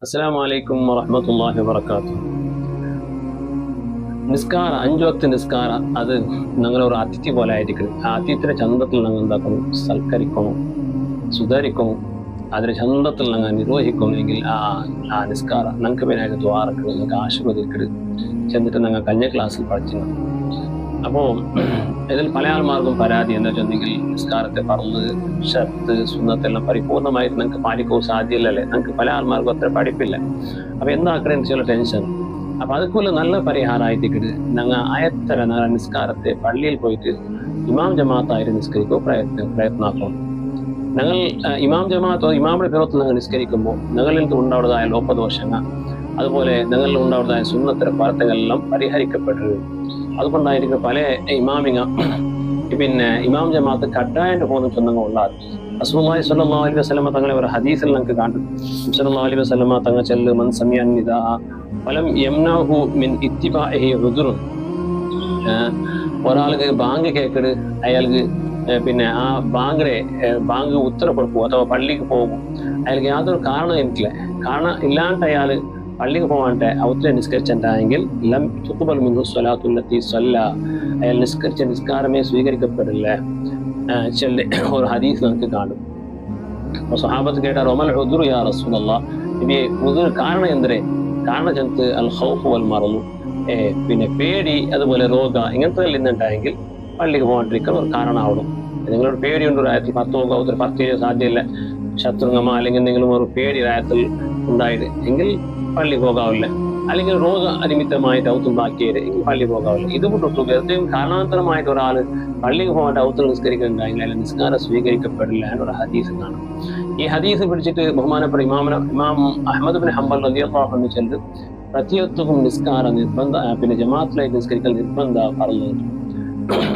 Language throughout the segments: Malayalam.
അസ്സലാമു അലൈക്കും വറഹ്മത്തുള്ളാഹി വബറകാതുഹു. നിസ്കാര 5 വക്ത് നിസ്കാര അത് ഞങ്ങളൊരു അതിഥി പോലെ ആയിരിക്കും. ആ അതിഥിയുടെ ചന്തത്തിൽ ഞങ്ങൾ എന്താക്കണം, സൽക്കരിക്കണം, സുധാരിക്കണം, അതിന്റെ ചന്തത്തിൽ ഞങ്ങൾ നിർവഹിക്കണമെങ്കിൽ ആ നിസ്കാര ഞങ്ങൾക്ക് പേരായിട്ട് ദ്വാരക്ക് ഞങ്ങൾക്ക് ആശീർവദിക്കരുത് ചെന്നിട്ട് ഞങ്ങൾ കഴിഞ്ഞ ക്ലാസ്സിൽ പഠിച്ചിരുന്നു. അപ്പോൾ ഇതിൽ പല ആൾമാർക്കും പരാതി എന്താ വെച്ചിട്ടുണ്ടെങ്കിൽ നിസ്കാരത്തെ പറന്ന് ഷർത്ത് സുന്നത്തെല്ലാം പരിപൂർണമായിട്ട് നിങ്ങൾക്ക് പാലിക്കാൻ സാധ്യമല്ലേ, നിങ്ങൾക്ക് പല ആൾമാർക്കും അത്ര പഠിപ്പില്ല. അപ്പൊ എന്താക്കണെന്ന് ചില ടെൻഷൻ. അപ്പൊ അതുപോലെ നല്ല പരിഹാരമായിട്ട് ഞങ്ങൾ അയത്തര ഞങ്ങളുടെ നിസ്കാരത്തെ പള്ളിയിൽ പോയിട്ട് ഇമാം ജമാഅത്തായിട്ട് നിസ്കരിക്കുക പ്രയത്നാക്കണം. ഞങ്ങൾ ഇമാം ജമാഅത്തോ ഇമാമിന്റെ പിറത്ത് ഞങ്ങൾ നിസ്കരിക്കുമ്പോൾ ഞങ്ങളിൽ നിന്ന് ഉണ്ടാവുന്നതായ ലോപദോഷങ്ങൾ, അതുപോലെ ഞങ്ങളിൽ ഉണ്ടാവുന്നതായ സുന്നത്തര പ്രവർത്തനങ്ങളെല്ലാം പരിഹരിക്കപ്പെട്ടത്. അതുകൊണ്ടായിരിക്കും പല ഇമാമിങ്ങ പിന്നെ ഇമാം ജമാഅത്ത് കട്ടായിട്ട് പോകുന്ന ചൊന്നങ്ങൾ ഉള്ളത്. റസൂലുള്ളാഹി സ്വല്ലല്ലാഹു അലൈഹി വസല്ലമ തങ്ങളെ ഒരു ഹദീസിൽ നമുക്ക് കണ്ടു. സ്വല്ലല്ലാഹു അലൈഹി വസല്ലമ തങ്ങൾ ചെല്ലു മൻ സമിഅ നിദാ ഫലം യംനഹു മിൻ ഇത്തിബാഇഹി ഉദ്റുൻ. ഒരാൾക്ക് ബാങ്ക് കേൾക്കട്, അയാൾക്ക് പിന്നെ ആ ബാങ്ക് ഉത്തരപ്പെടുക്കും അഥവാ പള്ളിക്ക് പോകും, അയാൾക്ക് യാതൊരു കാരണം എനിക്കില്ല, കാരണം ഇല്ലാണ്ട് അയാൾ പള്ളിക്ക് പോകാണ്ട് ഔത്ര നിസ്കരിച്ചിട്ടുണ്ടെങ്കിൽ ലം തുഖ്ബൽ മിൻഹു സ്വലാത്തുല്ലത്തി സ്വല്ല, അയാൾ നിസ്കരിച്ച നിസ്കാരമേ സ്വീകരിക്കപ്പെടില്ല ഒരു ഹദീസ് നമുക്ക് കാണും. അപ്പോൾ സ്വഹാബത്ത് കേട്ടാൽ ഒമൽ ഉദ്റു യാ റസൂലല്ലാഹ്, നബിയെ ഉദ്ർ കാരണം എന്തരേ? കാരണം ചെന്ന് അൽ ഖൗഫ് വൽ മറദു, പിന്നെ പേടി അതുപോലെ രോഗ ഇങ്ങനത്തെ ഇന്നുണ്ടായെങ്കിൽ പള്ളിക്ക് പോകാണ്ടിരിക്കാൻ ഒരു കാരണമാവണം. നിങ്ങളൊരു പേടിയുണ്ട് രായത്തിൽ 10 ഔത്ര 10 സാധ്യമല്ല, ശത്രുങ്ങമ അല്ലെങ്കിൽ എന്തെങ്കിലും ഒരു പേടി രായത്തിൽ ഉണ്ടായിട്ട് എങ്കിൽ പള്ളി പോകാവില്ല, അല്ലെങ്കിൽ രോഗ അനിമിത്തമായിട്ട് ഔത്തും ബാക്കിയത് എങ്കിൽ പള്ളി പോകാവില്ല. ഇതുകൊണ്ടൊട്ടു വെറുതെ കാരണാന്തരമായിട്ട് ഒരാൾ പള്ളിക്ക് പോകാണ്ട് ഔത്തും നിസ്കരിക്കുന്നുണ്ടെങ്കിൽ അതിൽ നിസ്കാരം സ്വീകരിക്കപ്പെടില്ല എന്നൊരു ഹദീസ് കാണാം. ഈ ഹദീസ് പിടിച്ചിട്ട് ബഹുമാനപ്പെട്ട ഇമാം അഹ്മദ് ബിൻ ഹംബൽ റളിയല്ലാഹു അൻഹു ചെല്ല് പ്രത്യത്വവും നിസ്കാര നിർബന്ധ പിന്നെ ജമാഅത്തിലായിട്ട് നിസ്കരിക്കൽ നിർബന്ധ പറഞ്ഞിട്ടുണ്ട്.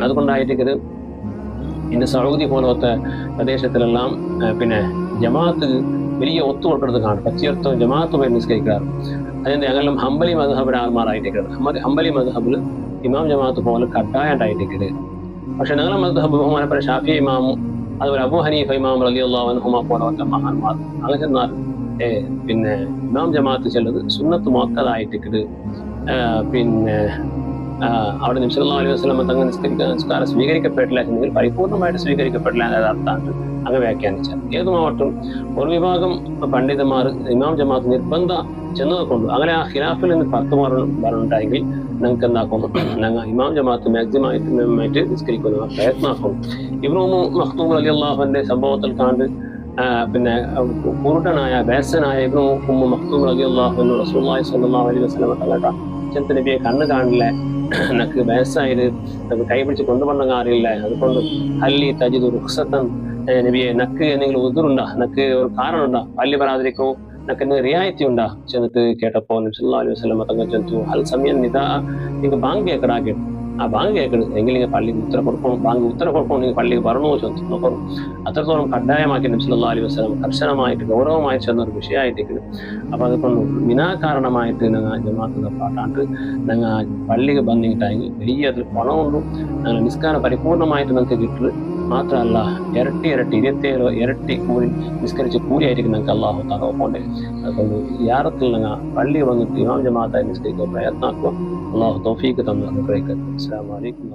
അതുകൊണ്ടായിട്ട് ഇന്ന് സൗദി പോലത്തെ പ്രദേശത്തിലെല്ലാം പിന്നെ ജമാഅത്ത് വലിയ ഒത്തുകൊടുക്കുന്നത് കാണും. പ്രത്യർത്ഥവും ജമാഅത്തുമായി നിസ്കരിക്കാറ്. അതിന്റെ ഞങ്ങളും ഹംബലി മദ്ഹബിന്റെ ആൾമാരായിട്ടേക്കുന്നത്. ഹംബലി മദ്ഹബിൽ ഇമാം ജമാഅത്ത് പോലെ കട്ടായണ്ടായിട്ടേക്കരുത്. പക്ഷെ ഞങ്ങളുടെ മദ്ഹബ് ബഹുമാനപ്പെട്ട ഷാഫി ഇമാമും അതുപോലെ അബൂ ഹനീഫ ഇമാം റളിയല്ലാഹു അൻഹുമാ പോലത്തെ മഹാന്മാർ അങ്ങനെ ചെന്നാൽ പിന്നെ ഇമാം ജമാഅത്ത് ചെല്ലത് സുന്നത്ത് മുഅക്കദായിട്ടേക്കരുത്. പിന്നെ അവിടെ നബി സല്ലല്ലാഹു അലൈഹി വസല്ലം തങ്ങൾ നിസ്കാരം സ്വീകരിക്കപ്പെട്ടില്ല എന്നെങ്കിൽ പരിപൂർണമായിട്ട് സ്വീകരിക്കപ്പെട്ടില്ല എന്ന അർത്ഥമാണ് അങ്ങ് വ്യാഖ്യാനിച്ചാൽ. ഏതുമാവട്ടും ഒരു വിഭാഗം പണ്ഡിതന്മാർ ഇമാം ജമാഅത്ത് നിർബന്ധ ചെന്നത് കൊണ്ട് അങ്ങനെ ആ ഖിലാഫിൽ നിന്ന് പറഞ്ഞിട്ടുണ്ടെങ്കിൽ ഞങ്ങൾക്ക് എന്താക്കുന്നു, ഞങ്ങൾ ഇമാം ജമാഅത്ത് മാക്സിമമായിട്ട് നിസ്കരിക്കുന്ന പ്രയത്നമാക്കും. ഇബ്നു മഖ്തൂം റളിയല്ലാഹു അൻഹുവിന്റെ സംഭവത്തിൽ കണ്ട് പിന്നെ കുരുടനായ ബേസനായ ഇബ്നു മഖ്തൂം റളിയല്ലാഹു അൻഹു റസൂലുള്ളാഹി സ്വല്ലല്ലാഹു അലൈഹി വസല്ലം തങ്ങളുടെ ചെന്ത നബിയെ കണ്ണ് കാണില്ല, എനിക്ക് വയസ്സായത് നമുക്ക് കൈ പിടിച്ച് കൊണ്ടുപോകണം അറിയില്ല, അതുകൊണ്ട് ഹല്ലി തജിദു റുഖ്സത്തൻ, നബിയെ നക്ക് എന്തെങ്കിലും ഉദുറുണ്ടാ, നക്ക് ഒരു കാരണം ഉണ്ടാ, പള്ളി വരാതിരിക്കോ, നക്ക് എന്തെങ്കിലും റിയായത്തി ഉണ്ടാ ചെന്നിട്ട് കേട്ടപ്പോൾ നബി സല്ലല്ലാഹു അലൈഹി വസല്ലം തങ്ങൾ ചെന്നു ഹൽ സമയൻ നിദാ, നിങ്ങൾ ബാങ്ക് കേൾക്കടാക്കി, ആ ബാങ്ക് കേൾക്കരുത് എങ്കിൽ നിങ്ങൾ പള്ളിക്ക് ഉത്തര കൊടുക്കണം, ബാങ്ക് ഉത്തര കൊടുക്കണം, നിങ്ങൾ പള്ളിക്ക് പറഞ്ഞു ചെന്നു നോക്കണം. അത്രത്തോളം കഡായമാക്കി നബി സല്ലല്ലാഹു അലൈഹി വസല്ലം കർശനമായിട്ട് ഗൗരവമായി ചെന്നൊരു വിഷയമായിട്ടേക്കുന്നു. അപ്പൊ അതുകൊണ്ട് വിനാകാരണമായിട്ട് ഞങ്ങൾ ജമാഅത്ത് പാട്ടാണ്ട് ഞങ്ങൾ പള്ളിക്ക് ബന്ധിട്ടായെങ്കിൽ വലിയ അതിൽ പണമുണ്ടും ഞങ്ങൾ നിസ്കാരം പരിപൂർണമായിട്ട് നമുക്ക് കിട്ടുന്നത് മാത്രമല്ല ഇരട്ടി 27 ഇരട്ടി കൂലി നിസ്കരിച്ച് കൂലിയായിരിക്കും ഞങ്ങൾക്ക് അള്ളാഹു തആല പോണ്ടേ. അതുകൊണ്ട് യാറത്തിൽ ഞങ്ങൾ പള്ളി വന്നിട്ട് ഇമാം ജമാഅത്തായി നിസ്കരിക്കുക പ്രയത്നാക്കുക. അള്ളാഹു തൗഫീഖ് തന്നു അനുഗ്രഹിക്കട്ടെ. അസ്സലാമു അലൈക്കും.